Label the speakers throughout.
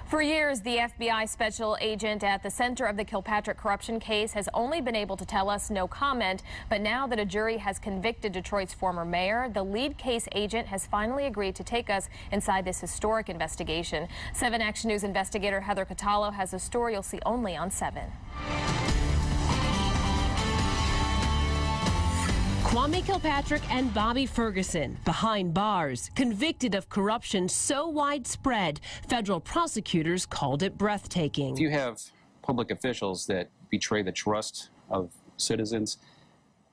Speaker 1: For years, the FBI special agent at the center of the Kilpatrick corruption case has only been able to tell us no comment. But now that a jury has convicted Detroit's former mayor, the lead case agent has finally agreed to take us inside this historic investigation. 7 Action News investigator Heather Catallo has a story you'll see only on 7.
Speaker 2: Kwame Kilpatrick and Bobby Ferguson behind bars, convicted of corruption so widespread, federal prosecutors called it breathtaking.
Speaker 3: If you have public officials that betray the trust of citizens,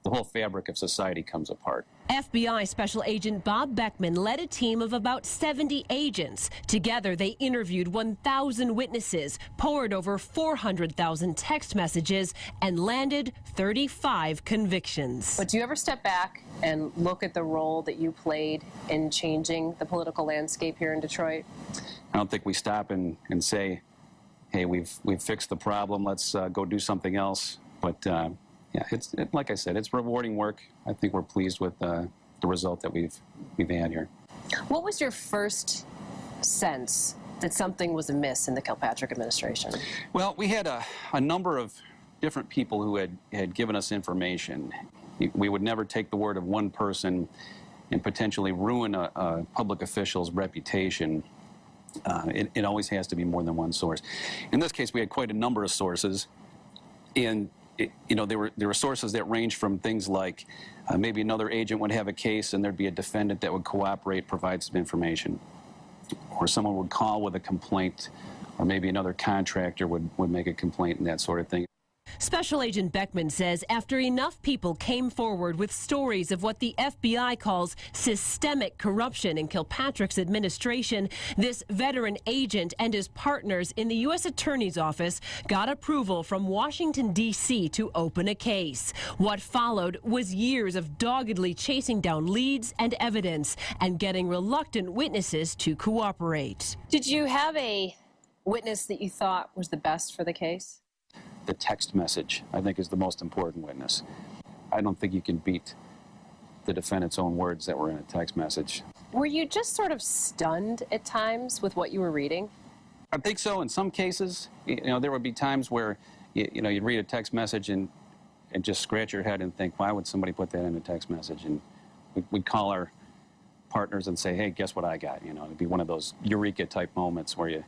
Speaker 3: the whole fabric of society comes apart.
Speaker 2: FBI Special Agent Bob Beekman led a team of about 70 agents. Together, they interviewed 1,000 witnesses, poured over 400,000 text messages, and landed 35 convictions.
Speaker 4: But do you ever step back and look at the role that you played in changing the political landscape here in Detroit?
Speaker 3: I don't think we stop and say, hey, we've fixed the problem, let's go do something else. But yeah, like I said, it's rewarding work. I think we're pleased with the result that we've had here.
Speaker 4: What was your first sense that something was amiss in the Kilpatrick administration?
Speaker 3: Well, we had a number of different people who had given us information. We would never take the word of one person and potentially ruin a public official's reputation. It always has to be more than one source. In this case, we had quite a number of sources, and there were sources that ranged from things like maybe another agent would have a case and there'd be a defendant that would cooperate, provide some information, or someone would call with a complaint, or maybe another contractor would make a complaint and that sort of thing.
Speaker 2: Special Agent Beekman says after enough people came forward with stories of what the FBI calls systemic corruption in Kilpatrick's administration, this veteran agent and his partners in the U.S. Attorney's Office got approval from Washington, D.C. to open a case. What followed was years of doggedly chasing down leads and evidence and getting reluctant witnesses to cooperate.
Speaker 4: Did you have a witness that you thought was the best for the case?
Speaker 3: The text message, I think, is the most important witness. I don't think you can beat the defendant's own words that were in a text message.
Speaker 4: Were you just sort of stunned at times with what you were reading?
Speaker 3: I think so. In some cases, there would be times where, you'd read a text message and just scratch your head and think, why would somebody put that in a text message? And we'd call our partners and say, hey, guess what I got? It'd be one of those eureka-type moments where you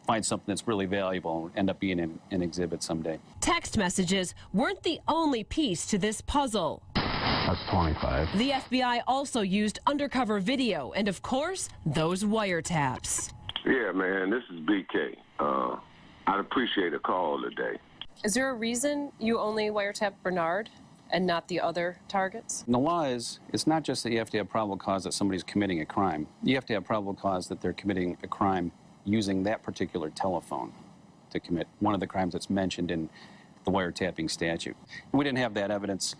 Speaker 3: find something that's really valuable and end up being an exhibit someday.
Speaker 2: Text messages weren't the only piece to this puzzle.
Speaker 3: That's 25.
Speaker 2: The FBI also used undercover video and, of course, those wiretaps.
Speaker 5: Yeah, man, this is BK. I'd appreciate a call today.
Speaker 4: Is there a reason you only wiretap Bernard and not the other targets?
Speaker 3: And the law is, it's not just that you have to have probable cause that somebody's committing a crime. You have to have probable cause that they're committing a crime using that particular telephone to commit one of the crimes that's mentioned in the wiretapping statute. And we didn't have that evidence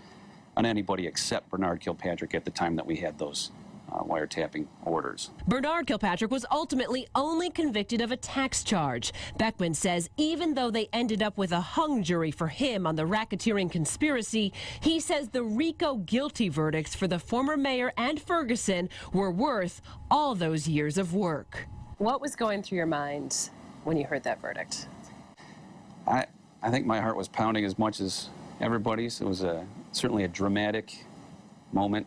Speaker 3: on anybody except Bernard Kilpatrick at the time that we had those wiretapping orders.
Speaker 2: Bernard Kilpatrick was ultimately only convicted of a tax charge. Beekman says even though they ended up with a hung jury for him on the racketeering conspiracy, he says the RICO guilty verdicts for the former mayor and Ferguson were worth all those years of work.
Speaker 4: What was going through your mind when you heard that verdict?
Speaker 3: I think my heart was pounding as much as everybody's. It was certainly a dramatic moment,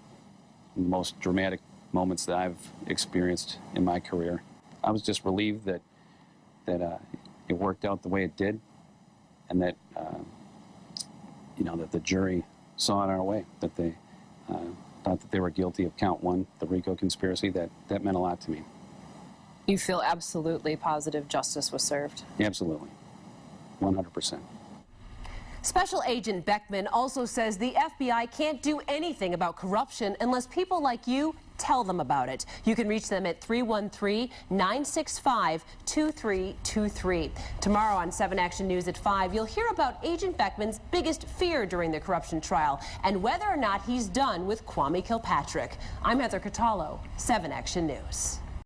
Speaker 3: the most dramatic moments that I've experienced in my career. I was just relieved that it worked out the way it did, and that that the jury saw it our way, that they thought that they were guilty of count 1, the RICO conspiracy. That meant a lot to me.
Speaker 4: You feel absolutely positive justice was served?
Speaker 3: Absolutely. 100%.
Speaker 2: Special Agent Beekman also says the FBI can't do anything about corruption unless people like you tell them about it. You can reach them at 313-965-2323. Tomorrow on 7 Action News at 5, you'll hear about Agent Beekman's biggest fear during the corruption trial and whether or not he's done with Kwame Kilpatrick. I'm Heather Catallo, 7 Action News.